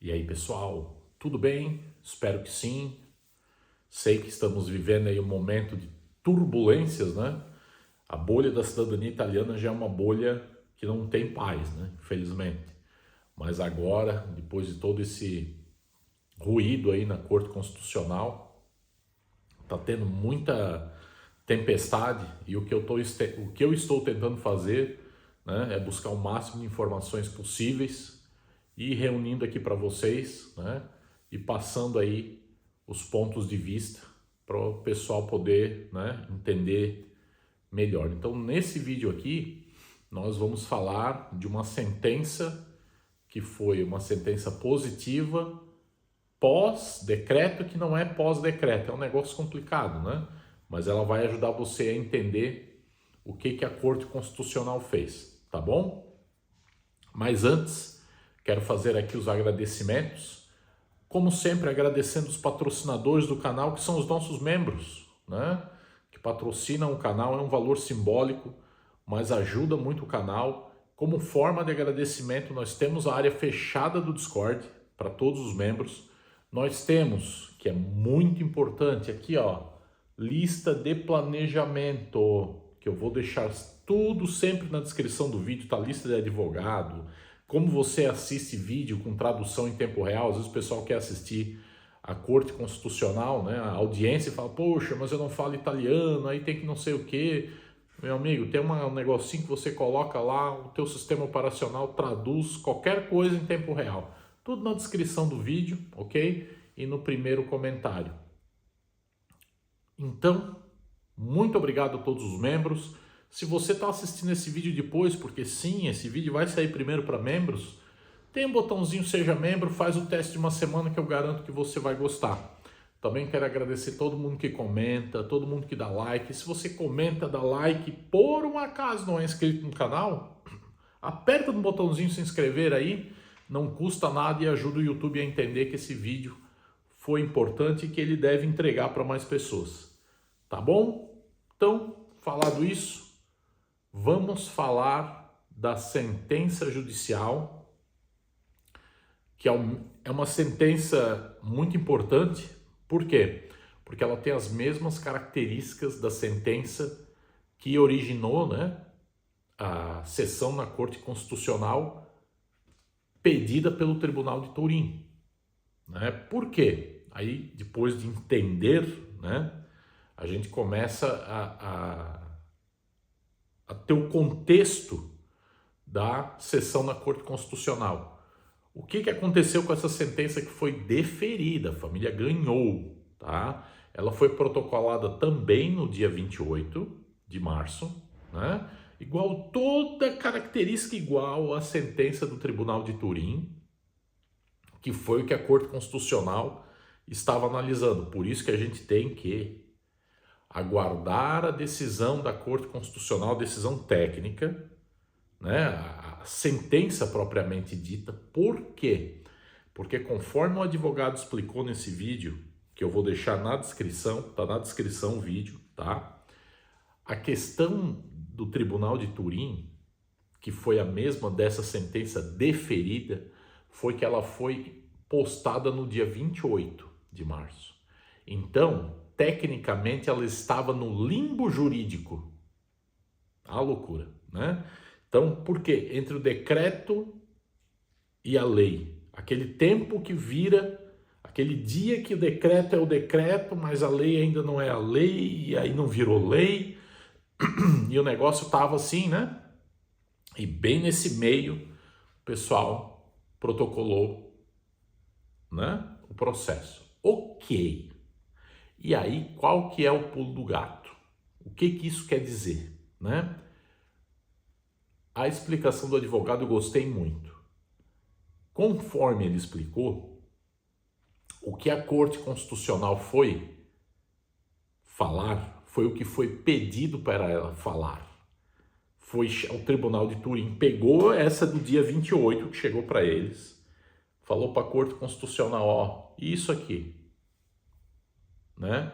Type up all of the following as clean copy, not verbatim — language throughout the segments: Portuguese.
E aí, pessoal, tudo bem? Espero que sim. Sei que estamos vivendo aí um momento de turbulências, né? A bolha da cidadania italiana já é uma bolha que não tem paz, né? Infelizmente. Mas agora, depois de todo esse ruído aí na Corte Constitucional, tá tendo muita tempestade e o que eu estou tentando fazer, né, é buscar o máximo de informações possíveis e reunindo aqui para vocês, né, e passando aí os pontos de vista para o pessoal poder, né, entender melhor. Então, nesse vídeo aqui, nós vamos falar de uma sentença que foi uma sentença positiva pós-decreto, que não é pós-decreto, é um negócio complicado, né? Mas ela vai ajudar você a entender o que a Corte Constitucional fez, tá bom? Mas antes, quero fazer aqui os agradecimentos. Como sempre, agradecendo os patrocinadores do canal, que são os nossos membros, né? Que patrocinam o canal, é um valor simbólico, mas ajuda muito o canal. Como forma de agradecimento, nós temos a área fechada do Discord para todos os membros. Nós temos, que é muito importante, aqui ó, lista de planejamento, que eu vou deixar tudo sempre na descrição do vídeo, tá? Lista de advogado, como você assiste vídeo com tradução em tempo real. Às vezes o pessoal quer assistir a Corte Constitucional, né? A audiência fala, poxa, mas eu não falo italiano, aí tem que não sei o quê. Meu amigo, tem um negocinho que você coloca lá, o teu sistema operacional traduz qualquer coisa em tempo real. Tudo na descrição do vídeo, ok? E no primeiro comentário. Então, muito obrigado a todos os membros. Se você está assistindo esse vídeo depois, porque sim, esse vídeo vai sair primeiro para membros, tem um botãozinho Seja Membro, faz o teste de uma semana que eu garanto que você vai gostar. Também quero agradecer todo mundo que comenta, todo mundo que dá like. Se você comenta, dá like, por um acaso não é inscrito no canal, aperta no botãozinho se inscrever aí, não custa nada e ajuda o YouTube a entender que esse vídeo foi importante e que ele deve entregar para mais pessoas. Tá bom? Então, falado isso, vamos falar da sentença judicial, que é uma sentença muito importante. Por quê? Porque ela tem as mesmas características da sentença que originou, né, a sessão na Corte Constitucional pedida pelo Tribunal de Turim. Né? Por quê? Aí, depois de entender, né, a gente começa a ter o contexto da sessão na Corte Constitucional. O que aconteceu com essa sentença que foi deferida? A família ganhou, tá? Ela foi protocolada também no dia 28 de março, né? Igual, toda característica igual à sentença do Tribunal de Turim, que foi o que a Corte Constitucional estava analisando. Por isso que a gente tem que aguardar a decisão da Corte Constitucional, decisão técnica, né? A sentença propriamente dita. Por quê? Porque conforme o advogado explicou nesse vídeo, que eu vou deixar na descrição, tá na descrição o vídeo, tá? A questão do Tribunal de Turim, que foi a mesma dessa sentença deferida, foi que ela foi postada no dia 28 de março. Então, tecnicamente, ela estava no limbo jurídico. A loucura, né? Então, por quê? Entre o decreto e a lei, aquele tempo que vira, aquele dia que o decreto é o decreto, mas a lei ainda não é a lei, e aí não virou lei, e o negócio estava assim, né? E bem nesse meio, o pessoal protocolou, né, o processo. Ok. E aí, qual que é o pulo do gato? O que isso quer dizer, né? A explicação do advogado eu gostei muito. Conforme ele explicou, o que a Corte Constitucional foi falar foi o que foi pedido para ela falar. Foi o Tribunal de Turim pegou essa do dia 28 que chegou para eles, falou para a Corte Constitucional, ó, isso aqui, né?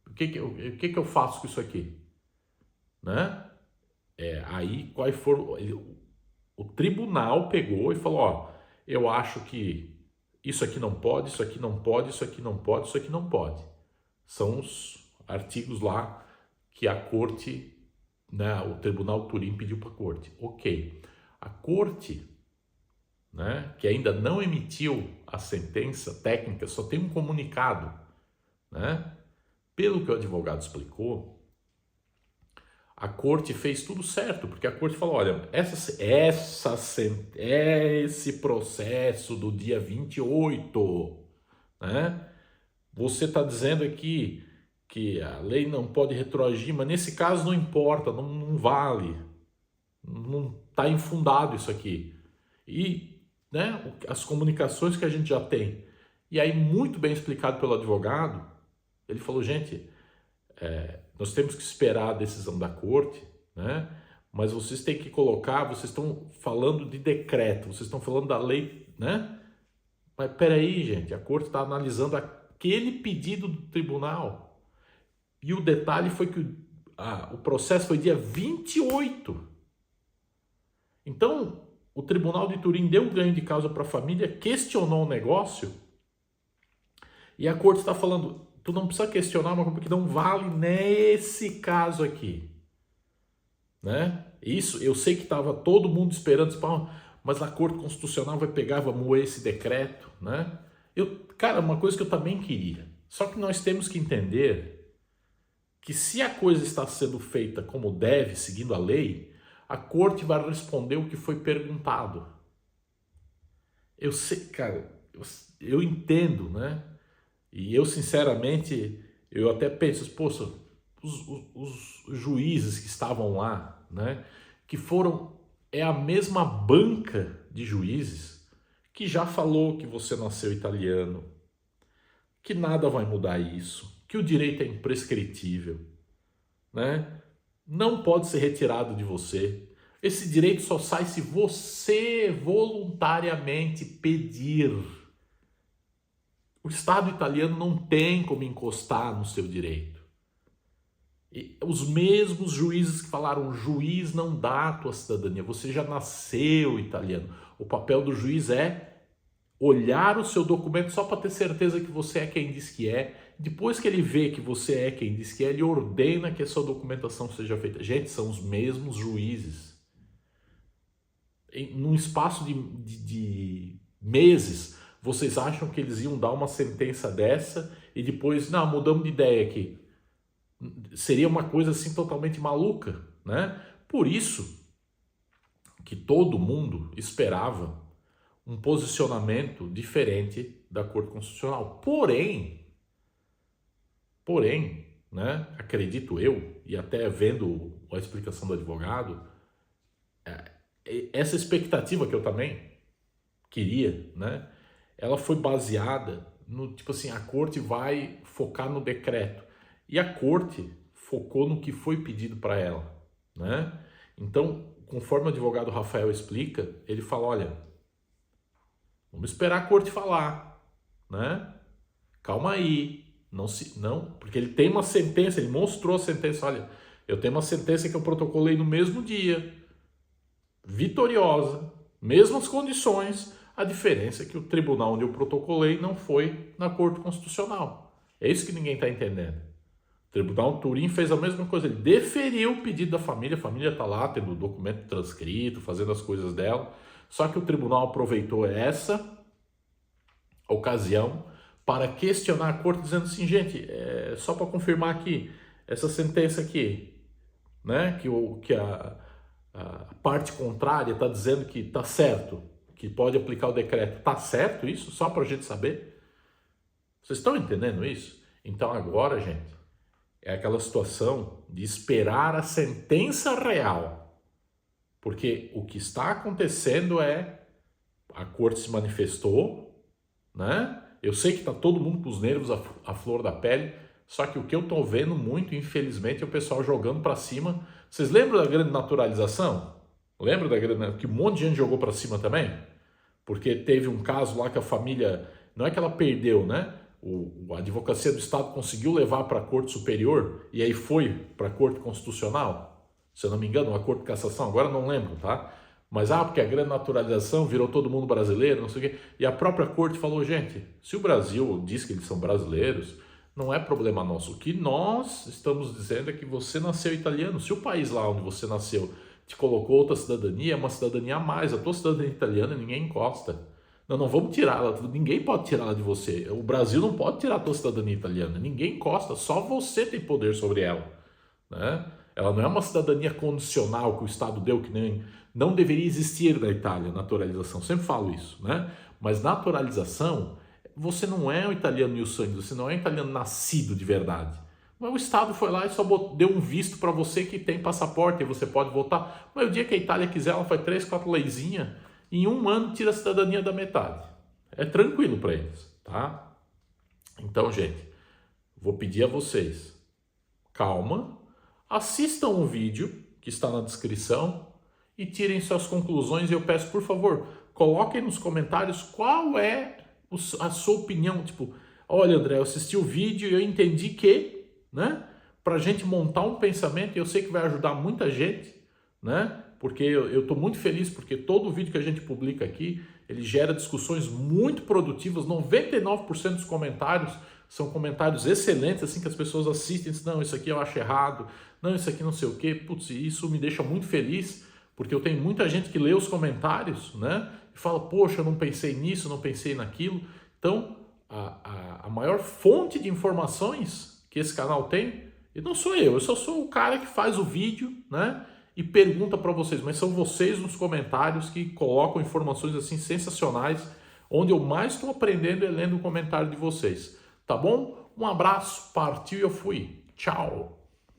O que eu faço com isso aqui, né? Aí quais foram, o tribunal pegou e falou, ó, eu acho que isso aqui não pode, isso aqui não pode, isso aqui não pode, isso aqui não pode. São os artigos lá que a corte, né, o Tribunal Turim pediu para a corte. Ok, a corte, né, que ainda não emitiu a sentença técnica, só tem um comunicado, né? Pelo que o advogado explicou, a corte fez tudo certo, porque a corte falou, olha, esse processo do dia 28, né? Você está dizendo aqui que a lei não pode retroagir, mas nesse caso não importa, não vale, não está infundado isso aqui. E, né, as comunicações que a gente já tem. E aí, muito bem explicado pelo advogado, ele falou, gente, nós temos que esperar a decisão da corte, né? Mas vocês têm que colocar, vocês estão falando de decreto, vocês estão falando da lei, né? Mas peraí, gente, a corte está analisando aquele pedido do tribunal. E o detalhe foi que o processo foi dia 28. Então, o Tribunal de Turim deu ganho de causa para a família, questionou o negócio, e a corte está falando, tu não precisa questionar, mas porque não vale nesse caso aqui, né? Isso, eu sei que estava todo mundo esperando, mas a Corte Constitucional vai pegar, vai moer esse decreto, né? Cara, uma coisa que eu também queria, só que nós temos que entender que se a coisa está sendo feita como deve, seguindo a lei, a Corte vai responder o que foi perguntado. Eu sei, cara, eu entendo, né? E eu, sinceramente, eu até penso, poxa, os juízes que estavam lá, né, que foram, é a mesma banca de juízes que já falou que você nasceu italiano, que nada vai mudar isso, que o direito é imprescritível, né, não pode ser retirado de você. Esse direito só sai se você voluntariamente pedir. O Estado italiano não tem como encostar no seu direito. E os mesmos juízes que falaram, juiz não dá a tua cidadania, você já nasceu italiano. O papel do juiz é olhar o seu documento só para ter certeza que você é quem diz que é. Depois que ele vê que você é quem diz que é, ele ordena que a sua documentação seja feita. Gente, são os mesmos juízes. Num espaço de meses, vocês acham que eles iam dar uma sentença dessa e depois, não, mudamos de ideia aqui. Seria uma coisa assim totalmente maluca, né? Por isso que todo mundo esperava um posicionamento diferente da Corte Constitucional. Porém, né, acredito eu, e até vendo a explicação do advogado, essa expectativa que eu também queria, né, ela foi baseada no tipo assim, a corte vai focar no decreto. E a corte focou no que foi pedido para ela, né? Então, conforme o advogado Rafael explica, ele fala, olha, vamos esperar a corte falar, né? Calma aí, não, porque ele tem uma sentença, ele mostrou a sentença, olha, eu tenho uma sentença que eu protocolei no mesmo dia, vitoriosa, mesmas condições, a diferença é que o tribunal onde eu protocolei não foi na Corte Constitucional. É isso que ninguém está entendendo. O Tribunal Turim fez a mesma coisa, ele deferiu o pedido da família, a família está lá tendo o documento transcrito, fazendo as coisas dela, só que o tribunal aproveitou essa ocasião para questionar a corte, dizendo assim, gente, só para confirmar aqui, essa sentença aqui, né, que a parte contrária está dizendo que está certo, que pode aplicar o decreto, está certo isso? Só para a gente saber? Vocês estão entendendo isso? Então agora, gente, é aquela situação de esperar a sentença real, porque o que está acontecendo é a corte se manifestou, né? Eu sei que está todo mundo com os nervos à flor da pele, só que o que eu estou vendo muito, infelizmente, é o pessoal jogando para cima. Vocês lembram da grande naturalização? Lembra da grande, que um monte de gente jogou para cima também? Porque teve um caso lá que a família, não é que ela perdeu, né? A advocacia do Estado conseguiu levar para a Corte Superior e aí foi para a Corte Constitucional, se eu não me engano, a Corte de Cassação, agora não lembro, tá? Mas, porque a grande naturalização virou todo mundo brasileiro, não sei o quê. E a própria corte falou, gente, se o Brasil diz que eles são brasileiros, não é problema nosso. O que nós estamos dizendo é que você nasceu italiano. Se o país lá onde você nasceu te colocou outra cidadania, é uma cidadania a mais. A tua cidadania italiana ninguém encosta. Não vamos tirá-la, ninguém pode tirá-la de você. O Brasil não pode tirar a tua cidadania italiana, ninguém encosta, só você tem poder sobre ela, né? Ela não é uma cidadania condicional que o Estado deu, que nem não deveria existir na Itália, naturalização, sempre falo isso, né? Mas naturalização, você não é um italiano mil sangue, você não é um italiano nascido de verdade. Mas o Estado foi lá e só deu um visto para você que tem passaporte e você pode votar. Mas o dia que a Itália quiser, ela faz 3, 4 leizinhas, em um ano tira a cidadania da metade. É tranquilo para eles, tá? Então, gente, vou pedir a vocês, calma, assistam o vídeo que está na descrição e tirem suas conclusões. E eu peço, por favor, coloquem nos comentários qual é a sua opinião. Tipo, olha, André, eu assisti o vídeo e eu entendi que, né? Para a gente montar um pensamento, e eu sei que vai ajudar muita gente, né? Porque eu estou muito feliz, porque todo vídeo que a gente publica aqui, ele gera discussões muito produtivas. 99% dos comentários são comentários excelentes, assim, que as pessoas assistem e dizem, não, isso aqui eu acho errado, não, isso aqui não sei o quê. Putz, isso me deixa muito feliz, porque eu tenho muita gente que lê os comentários, né? E fala, poxa, eu não pensei nisso, não pensei naquilo. Então, a maior fonte de informações que esse canal tem, e não sou eu só sou o cara que faz o vídeo, né? E pergunta para vocês, mas são vocês nos comentários que colocam informações assim sensacionais, onde eu mais estou aprendendo é lendo o comentário de vocês, tá bom? Um abraço, partiu e eu fui. Tchau!